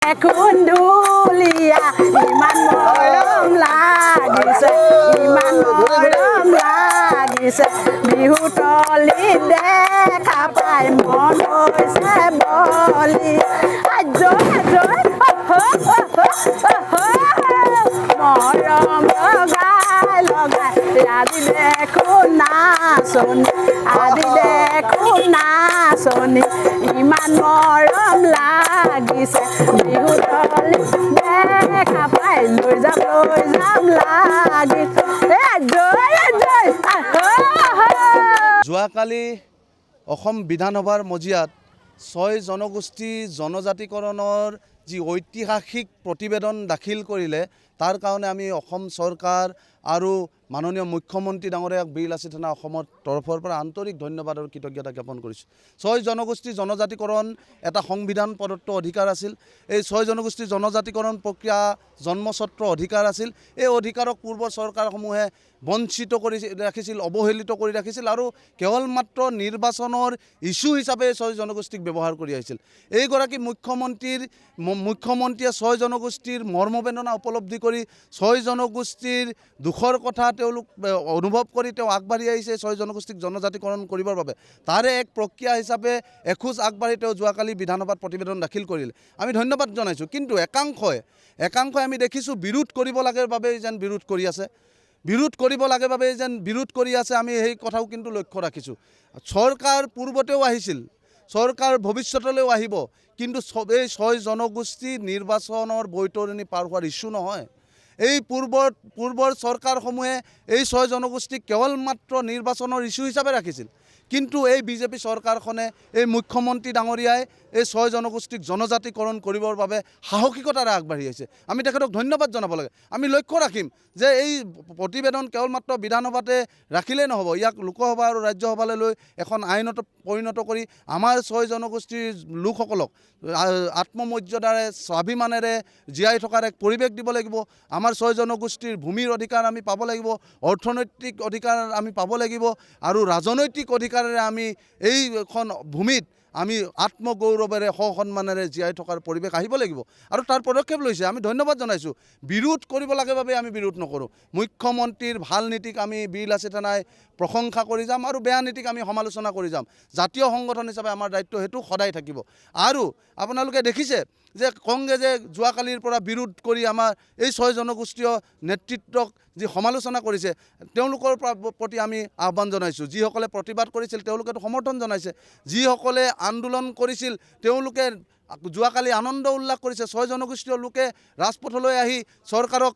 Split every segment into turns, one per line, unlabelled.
কুন্দুলিয়া ইমান মৰম লাগিছে ইমান মৰম লাগিছে বিহু তলিত দেখা পাই মন হৈছে বলি মৰম লগাই লগাই আজি দেখো নাচনি আজি দেখো নাচনি ইমান মৰম লাগিছে বিহু তলিত দেখা পাই লৈ যাম লাগিছে
যোৱাকালি অসম বিধানসভাৰ মজিয়াত 6 জনগোষ্ঠী জনজাতিকৰণৰ যি ঐতিহাসিক প্ৰতিবেদন দাখিল কৰিলে তাৰ কাৰণে আমি অসম চৰকাৰ আৰু মাননীয় মুখ্যমন্ত্ৰী ডাঙৰীয়াক বীৰ লাচিত সেনা অসমৰ তৰফৰ পৰা আন্তৰিক ধন্যবাদ আৰু কৃতজ্ঞতা জ্ঞাপন কৰিছোঁ। 6 জনগোষ্ঠী জনজাতিকৰণ এটা সংবিধান প্ৰদত্ত অধিকাৰ আছিল। এই 6 জনগোষ্ঠী জনজাতিকৰণ প্ৰক্ৰিয়া জন্মস্বত্ব অধিকাৰ আছিল। এই অধিকাৰক পূৰ্বৰ চৰকাৰসমূহে বঞ্চিত কৰি ৰাখিছিল, অৱহেলিত কৰি ৰাখিছিল আৰু কেৱল মাত্ৰ নিৰ্বাচনৰ ইস্যু হিচাপে 6 জনগোষ্ঠীক ব্যৱহাৰ কৰি আহিছিল। এইগৰাকী মুখ্যমন্ত্ৰীয়ে 6 জনগোষ্ঠীৰ মৰ্মবেদনা উপলব্ধি কৰি 6 জনগোষ্ঠীৰ দুখৰ কথা তেওঁলোক অনুভৱ কৰি তেওঁ আগবাঢ়ি আহিছে 6 জনগোষ্ঠীক জনজাতিকৰণ কৰিবৰ বাবে। তাৰে এক প্ৰক্ৰিয়া হিচাপে এখোজ আগবাঢ়ি তেওঁ যোৱাকালি বিধানসভাত প্ৰতিবেদন দাখিল কৰিলে। আমি ধন্যবাদ জনাইছোঁ। কিন্তু একাংশই আমি দেখিছোঁ বিৰোধ কৰিব লাগে বাবেই যেন বিৰোধ কৰি আছে, বিৰোধ কৰিব লাগে বাবেই যেন বিৰোধ কৰি আছে। আমি সেই কথাও কিন্তু লক্ষ্য ৰাখিছোঁ। চৰকাৰ পূৰ্বতেও আহিছিল, চৰকাৰ ভৱিষ্যতলৈও আহিব, কিন্তু এই 6 জনগোষ্ঠী নিৰ্বাচনৰ বৈতৰণি পাৰ হোৱাৰ ইস্যু নহয়। এই পূৰ্বৰ চৰকাৰসমূহে এই 6 জনগোষ্ঠীক কেৱল মাত্ৰ নিৰ্বাচনৰ ইস্যু হিচাপে ৰাখিছিল। কিন্তু এই বিজেপি চৰকাৰখনে, এই মুখ্যমন্ত্ৰী ডাঙৰীয়াই এই 6 জনগোষ্ঠীক জনজাতিকৰণ কৰিবৰ বাবে সাহসিকতাৰে আগবাঢ়ি আহিছে। আমি তেখেতক ধন্যবাদ জনাব লাগে। আমি লক্ষ্য ৰাখিম যে এই প্ৰতিবেদন কেৱল মাত্ৰ বিধানসভাতে ৰাখিলেই নহ'ব, ইয়াক লোকসভা আৰু ৰাজ্যসভালৈ লৈ এখন আইনত পৰিণত কৰি আমাৰ 6 জনগোষ্ঠীৰ লোকসকলক আত্মমৰ্যাদাৰে স্বাভিমানেৰে জীয়াই থকাৰ এক পৰিৱেশ দিব লাগিব। আমাৰ 6 জনগোষ্ঠীৰ ভূমিৰ অধিকাৰ আমি পাব লাগিব, অৰ্থনৈতিক অধিকাৰ আমি পাব লাগিব আৰু ৰাজনৈতিক অধিকাৰেৰে আমি এইখন ভূমিত আমি আত্মগৌৰৱেৰে সন্মানেৰে জীয়াই থকাৰ পৰিৱেশ আহিব লাগিব আৰু তাৰ পদক্ষেপ লৈছে। আমি ধন্যবাদ জনাইছোঁ। বিৰোধ কৰিব লাগে বাবে আমি বিৰোধ নকৰোঁ। মুখ্যমন্ত্ৰীৰ ভাল নীতিক আমি বীৰ লাচিত সেনাই প্ৰশংসা কৰি যাম আৰু বেয়া নীতিক আমি সমালোচনা কৰি যাম। জাতীয় সংগঠন হিচাপে আমাৰ দায়িত্ব সেইটো সদায় থাকিব। আৰু আপোনালোকে দেখিছে যে কংগ্ৰেছে যোৱাকালিৰ পৰা বিৰোধ কৰি আমাৰ এই 6 জনগোষ্ঠীয় নেতৃত্বক যি সমালোচনা কৰিছে, তেওঁলোকৰ প্ৰতি আমি আহ্বান জনাইছোঁ। যিসকলে প্ৰতিবাদ কৰিছিল তেওঁলোকেতো সমৰ্থন জনাইছে, যিসকলে আন্দোলন কৰিছিল তেওঁলোকে যোৱাকালি আনন্দ উল্লাস কৰিছে। 6 জনগোষ্ঠীয় লোকে ৰাজপথলৈ আহি চৰকাৰক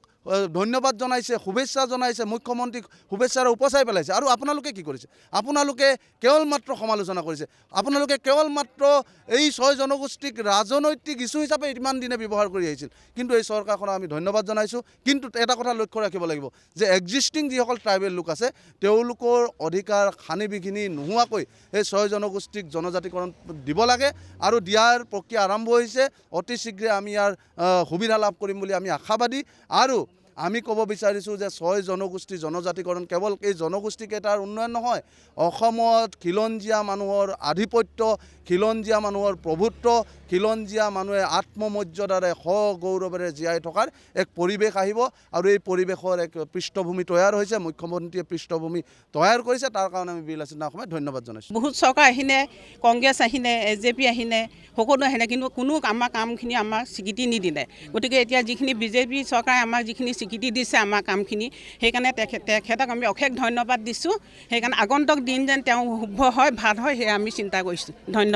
ধন্যবাদ জনাইছে, শুভেচ্ছা জনাইছে, মুখ্যমন্ত্ৰীক শুভেচ্ছাৰে উপচাই পেলাইছে। আৰু আপোনালোকে কি কৰিছে? আপোনালোকে কেৱল মাত্ৰ সমালোচনা কৰিছে। আপোনালোকে কেৱল মাত্ৰ এই 6 জনগোষ্ঠীক ৰাজনৈতিক ইস্যু হিচাপে ইমান দিনে ব্যৱহাৰ কৰি আহিছিল। কিন্তু এই চৰকাৰখনক আমি ধন্যবাদ জনাইছোঁ। কিন্তু এটা কথা লক্ষ্য ৰাখিব লাগিব যে এক্সিষ্টিং যিসকল ট্ৰাইবেল লোক আছে তেওঁলোকৰ অধিকাৰ খানি বিঘিনি নোহোৱাকৈ এই 6 জনগোষ্ঠীক জনজাতিকৰণ দিব লাগে আৰু দিয়াৰ প্ৰক্ৰিয়া আৰম্ভ হৈছে। অতি শীঘ্ৰে আমি ইয়াৰ সুবিধা লাভ কৰিম বুলি আমি আশাবাদী। আৰু আমি ক'ব বিচাৰিছোঁ যে 6 জনগোষ্ঠী জনজাতিকৰণ কেৱল এই জনগোষ্ঠীকেইটাৰ উন্নয়ন নহয়, অসমত খিলঞ্জীয়া মানুহৰ আধিপত্য, খিলঞ্জীয়া মানুহৰ প্ৰভুত্ব, খিলঞ্জীয়া মানুহে আত্মমৰ্যাদাৰে সগৌৰৱেৰে জীয়াই থকাৰ এক পৰিৱেশ আহিব আৰু এই পৰিৱেশৰ এক পৃষ্ঠভূমি তৈয়াৰ হৈছে। মুখ্যমন্ত্ৰীয়ে পৃষ্ঠভূমি তৈয়াৰ কৰিছে। তাৰ কাৰণে আমি বীৰ লাচিত সেনা অসমে ধন্যবাদ জনাইছোঁ।
বহুত চৰকাৰ আহিনে, কংগ্ৰেছ আহিনে, SJP আহিনে, সকলো আহিনে, কিন্তু কোনো আমাৰ কামখিনি আমাক স্বীকৃতি নিদিলে। গতিকে এতিয়া যিখিনি বিজেপি চৰকাৰে আমাক যিখিনি স্বীকৃতি দিছে আমাৰ কামখিনি, সেইকাৰণে তেখেতক আমি অশেষ ধন্যবাদ দিছোঁ। সেইকাৰণে আগন্তুক দিন যেন তেওঁ শুভ হয়, ভাল হয়, সেয়া আমি চিন্তা কৰিছোঁ। ধন্যবাদ।